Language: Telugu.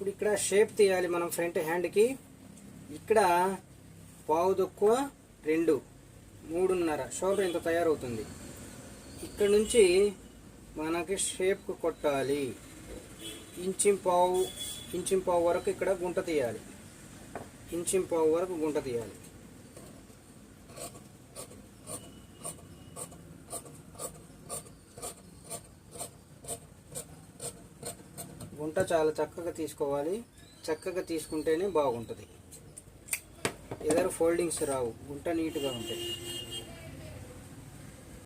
ఇప్పుడు ఇక్కడ షేప్ తీయాలి మనం ఫ్రంట్ హ్యాండ్కి. ఇక్కడ పావు తక్కువ 2, 3.5 షోల్డర్ ఇంత తయారవుతుంది. ఇక్కడ నుంచి మనకి షేప్ కొట్టాలి. ఇంచింపావు వరకు ఇక్కడ గుంట తీయాలి. ఇంచింపావు వరకు గుంట తీయాలి. గుంట చాలా చక్కగా తీసుకోవాలి. చక్కగా తీసుకుంటేనే బాగుంటుంది. ఎదరు ఫోల్డింగ్స్ రావు, గుంట నీట్గా ఉంటాయి.